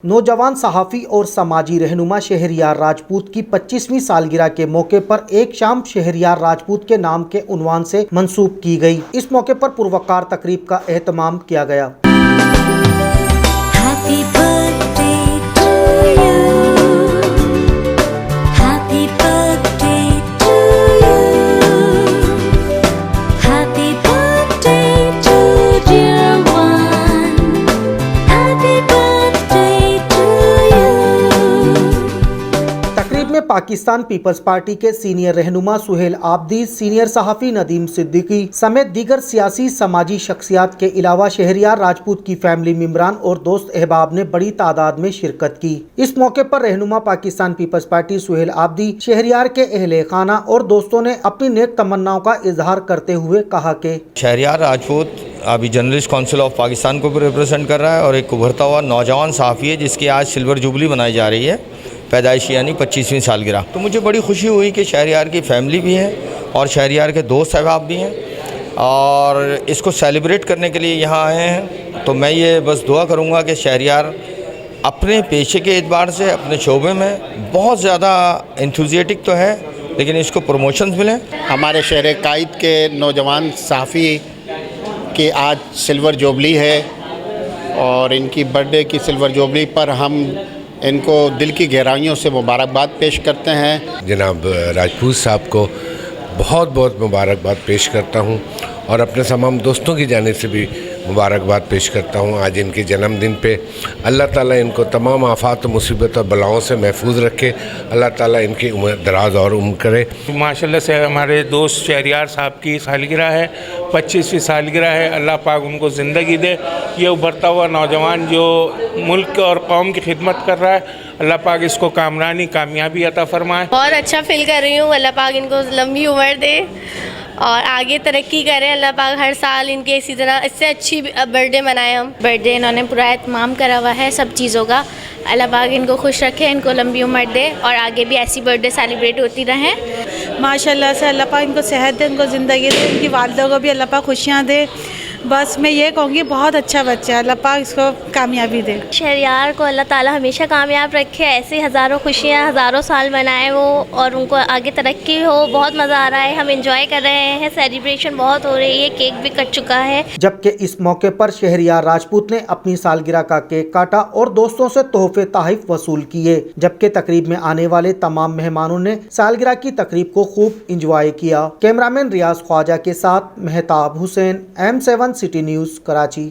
नौजवान सहाफ़ी और समाजी रहनुमा शहरयार राजपूत की 25वीं सालगिरह के मौके पर एक शाम शहरयार राजपूत के नाम के उन्वान से मंसूब की गई। इस मौके पर पुरवकार तकरीब का एहतमाम किया गया। पाकिस्तान पीपल्स पार्टी के सीनियर रहनुमा सुहेल आब्दी, सीनियर सहाफ़ी नदीम सिद्दीकी समेत दीगर सियासी समाजी शख्सियात के अलावा शहरयार राजपूत की फैमिली मेंबरान और दोस्त अहबाब ने बड़ी तादाद में शिरकत की। इस मौके पर रहनुमा पाकिस्तान पीपल्स पार्टी सुहेल आब्दी, शहरयार के अहले खाना और दोस्तों ने अपनी नेक तमन्नाओं का इजहार करते हुए कहा कि शहरयार राजपूत अभी जर्नलिस्ट काउंसिल ऑफ पाकिस्तान को भी रिप्रेजेंट कर रहा है और एक उभरता हुआ नौजवान सहाफ़ी है जिसकी आज सिल्वर जुबली मनाई जा रही है, पैदाइश यानी 25वीं सालगिरह। तो मुझे बड़ी खुशी हुई कि शहरयार की फैमिली भी है और शहरयार के दोस्त अहबाब भी हैं और इसको सेलिब्रेट करने के लिए यहाँ आए हैं। तो मैं ये बस दुआ करूँगा कि शहरयार अपने पेशे के एतबार से अपने शोबे में बहुत ज़्यादा एंथुसियाटिक तो है, लेकिन इसको प्रमोशंस मिलें। हमारे शहर कायद के नौजवान सहाफ़ी की आज सिल्वर जुबली है और इनकी बर्थडे की सिल्वर जुबली पर हम इनको दिल की गहराइयों से मुबारकबाद पेश करते हैं। जनाब राजपूत साहब को बहुत बहुत मुबारकबाद पेश करता हूं और अपने तमाम दोस्तों की जानिब से भी मुबारकबाद पेश करता हूं। आज इनके जन्मदिन पे अल्लाह ताला इनको तमाम आफात मुसीबत और बलाओं से महफूज रखे, अल्लाह ताला इनकी उम्र दराज और उम्र करे। माशाल्लाह से हमारे दोस्त शहरयार साहब की सालगिरह है, 25वीं सालगिरह है। अल्लाह पाक उनको ज़िंदगी दे। ये उभरता हुआ नौजवान जो मुल्क और कौम की खिदमत कर रहा है, अल्लाह पाक इसको कामयाबी अता फरमाए। बहुत अच्छा फील कर रही हूँ। अल्लाह पाक इनको लंबी उम्र दे और आगे तरक्की करें। अल्लाह पाक हर साल इनके इसी तरह इससे अच्छी बर्थडे मनाएं। हम बर्थडे इन्होंने पूरा एहतमाम करा हुआ है सब चीज़ों का। अल्लाह पाक इनको खुश रखे, इनको लंबी उम्र दे और आगे भी ऐसी बर्थडे सेलिब्रेट होती रहें। माशाल्लाह से अल्लाह पाक इनको सेहत दे, इनको ज़िंदगी दे, इनकी वालिदा को भी अल्लाह पाक खुशियाँ दे। बस मैं ये कहूँगी बहुत अच्छा बच्चा है, अल्लाह पाक इसको कामयाबी दे। शहरयार को अल्लाह ताला हमेशा कामयाब रखे, ऐसे हज़ारों खुशियाँ हज़ारों साल बनाए वो और उनको आगे तरक्की हो। बहुत मज़ा आ रहा है, हम इंजॉय कर रहे हैं, सेलिब्रेशन बहुत हो रही है, केक भी कट चुका है। जबकि इस मौके पर शहरयार राजपूत ने अपनी सालगिरह का केक काटा और दोस्तों से तोहफे ताहिफ वसूल किए। जबकि तकरीब में आने वाले तमाम मेहमानों ने सालगिरह की तकरीब को खूब इंजॉय किया। कैमरामैन रियाज ख्वाजा के साथ Mehtab Hussain, M7 city news, Karachi.